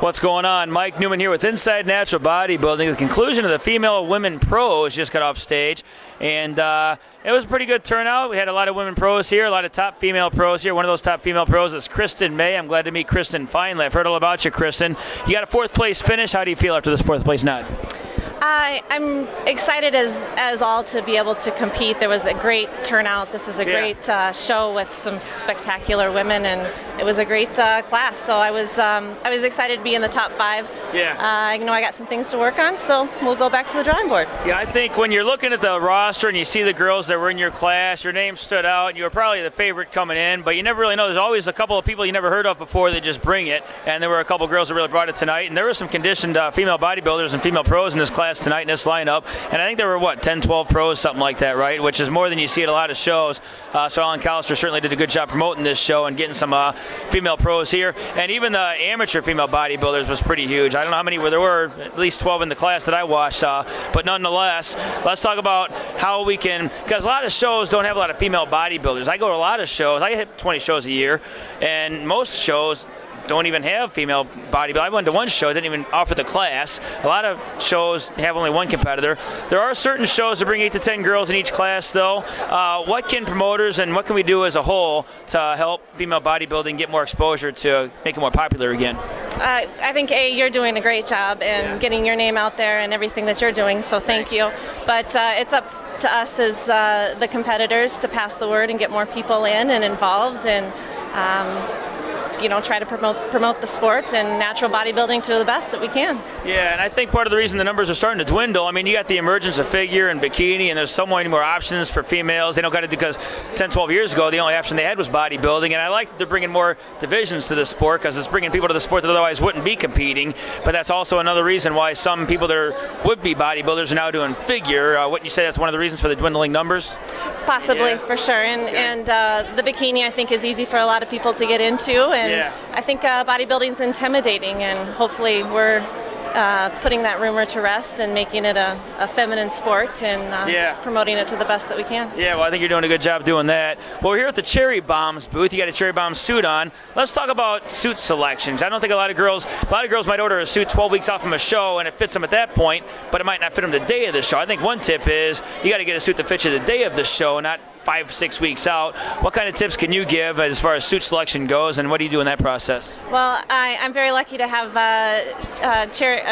What's going on? Mike Neumann here with Inside Natural Bodybuilding. The conclusion of the female women pros just got off stage, and it was a pretty good turnout. We had a lot of women pros here, a lot of top female pros here. One of those top female pros is Christyn May. I'm glad to meet Christyn finally. I've heard all about you, Christyn. You got a 4th place finish. How do you feel after this 4th place nod? I'm excited as all to be able to compete. There was a great turnout. This was a great show with some spectacular women, and it was a great class. So I was excited to be in the top 5. Yeah. I know I got some things to work on, so we'll go back to the drawing board. Yeah, I think when you're looking at the roster and you see the girls that were in your class, your name stood out, and you were probably the favorite coming in, but you never really know. There's always a couple of people you never heard of before that just bring it, and there were a couple of girls that really brought it tonight, and there were some conditioned female bodybuilders and female pros in this class tonight in this lineup, and I think there were, what, 10, 12 pros, something like that, right? Which is more than you see at a lot of shows. So Alan Callister certainly did a good job promoting this show and getting some female pros here, and even the amateur female bodybuilders was pretty huge. I don't know how many there were, at least 12 in the class that I watched, but nonetheless, let's talk about how we can, because a lot of shows don't have a lot of female bodybuilders. I go to a lot of shows. I hit 20 shows a year, and most shows don't even have female bodybuilders. I went to one show, didn't even offer the class. A lot of shows have only one competitor. There are certain shows that bring 8 to 10 girls in each class, though. What can promoters and what can we do as a whole to help female bodybuilding get more exposure to make it more popular again? I think, you're doing a great job in getting your name out there and everything that you're doing, so thank you. But it's up to us as the competitors to pass the word and get more people in and involved, and try to promote the sport and natural bodybuilding to the best that we can. Yeah, and I think part of the reason the numbers are starting to dwindle, I mean, you got the emergence of figure and bikini, and there's so many more options for females. They don't got to do, because 10, 12 years ago, the only option they had was bodybuilding, and I like that they're bringing more divisions to the sport, because it's bringing people to the sport that otherwise wouldn't be competing, but that's also another reason why some people that would be bodybuilders are now doing figure. Wouldn't you say that's one of the reasons for the dwindling numbers? Possibly, for sure, and the bikini, I think, is easy for a lot of people to get into, and I think bodybuilding's intimidating, and hopefully we're putting that rumor to rest and making it a feminine sport and promoting it to the best that we can. Yeah, well, I think you're doing a good job doing that. Well, we're here at the Cherry Bombs booth. You got a Cherry Bombs suit on. Let's talk about suit selections. I don't think a lot of girls might order a suit 12 weeks off from a show and it fits them at that point, but it might not fit them the day of the show. I think one tip is you got to get a suit that fits you the day of the show, not 5-6 weeks out. What kind of tips can you give as far as suit selection goes, and what do you do in that process? Well, I'm very lucky to have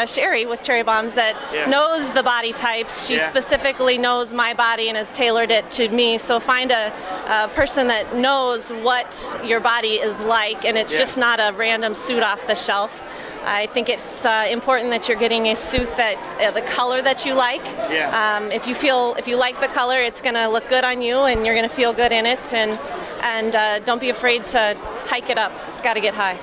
Sherry with Cherry Bombs that knows the body types. She specifically knows my body and has tailored it to me. So find a person that knows what your body is like, and it's just not a random suit off the shelf. I think it's important that you're getting a suit that the color that you like. If you like the color, it's going to look good on you, and you're going to feel good in it. And don't be afraid to hike it up. It's got to get high.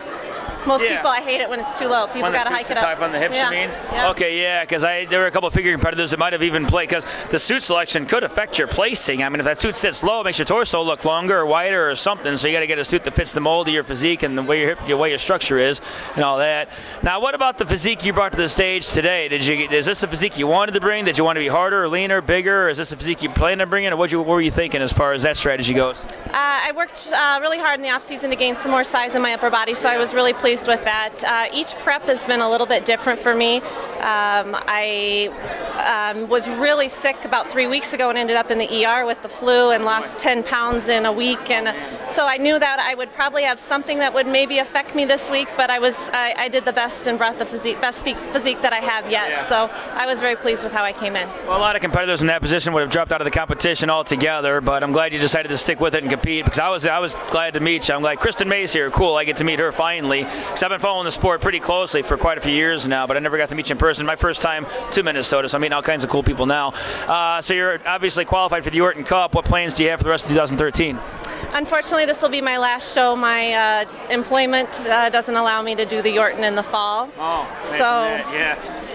Most people, I hate it when it's too low. People got to hike it up. High on the hips, you mean? Okay, because there were a couple of figure competitors that might have even played, because the suit selection could affect your placing. I mean, if that suit sits low, it makes your torso look longer or wider or something. So you got to get a suit that fits the mold of your physique and the way your structure is and all that. Now, what about the physique you brought to the stage today? Is this a physique you wanted to bring? Did you want to be harder, or leaner, bigger? Or is this a physique you plan to bring in? Or what were you thinking as far as that strategy goes? I worked really hard in the off season to gain some more size in my upper body, so I was really pleased with that. Each prep has been a little bit different for me. I was really sick about 3 weeks ago and ended up in the ER with the flu and lost 10 pounds in a week, and so I knew that I would probably have something that would maybe affect me this week, but I did the best and brought the best physique that I have yet, so I was very pleased with how I came in. Well, a lot of competitors in that position would have dropped out of the competition altogether, but I'm glad you decided to stick with it and compete, because I was glad to meet you. I'm glad Christyn May's here. Cool, I get to meet her finally, because I've been following the sport pretty closely for quite a few years now, but I never got to meet you in person. My first time to Minnesota, so I'm meeting all kinds of cool people now. So you're obviously qualified for the Orton Cup. What plans do you have for the rest of 2013? Unfortunately, this will be my last show. My employment doesn't allow me to do the Orton in the fall. Oh, so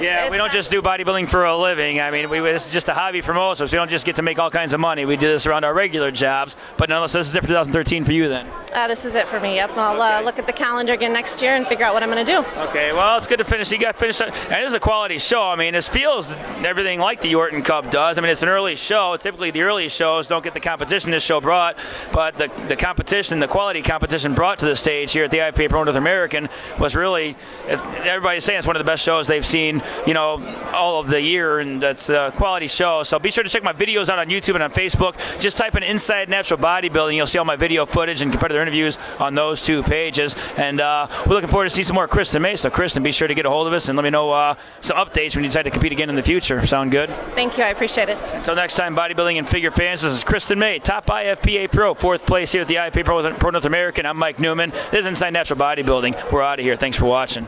Yeah, we don't just do bodybuilding for a living. I mean, this is just a hobby for most of us. We don't just get to make all kinds of money. We do this around our regular jobs. But nonetheless, this is it for 2013 for you then. This is it for me, yep. And I'll look at the calendar again next year and figure out what I'm going to do. Okay, well, it's good to finish. You got finished. And this is a quality show. I mean, this feels everything like the Orton Cup does. I mean, it's an early show. Typically, the early shows don't get the competition this show brought, but the competition, the quality competition brought to the stage here at the IFPA Pro North American was really, everybody's saying it's one of the best shows they've seen, you know, all of the year, and it's a quality show. So be sure to check my videos out on YouTube and on Facebook. Just type in Inside Natural Bodybuilding. You'll see all my video footage and competitor interviews on those 2 pages. And we're looking forward to see some more Christyn May. So Christyn, be sure to get a hold of us and let me know some updates when you decide to compete again in the future. Sound good? Thank you. I appreciate it. Until next time, bodybuilding and figure fans, this is Christyn May, top IFPA Pro, 4th place here at the IFPA Pro North American. I'm Mike Neumann. This is Inside Natural Bodybuilding. We're out of here. Thanks for watching.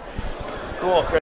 Cool, Chris.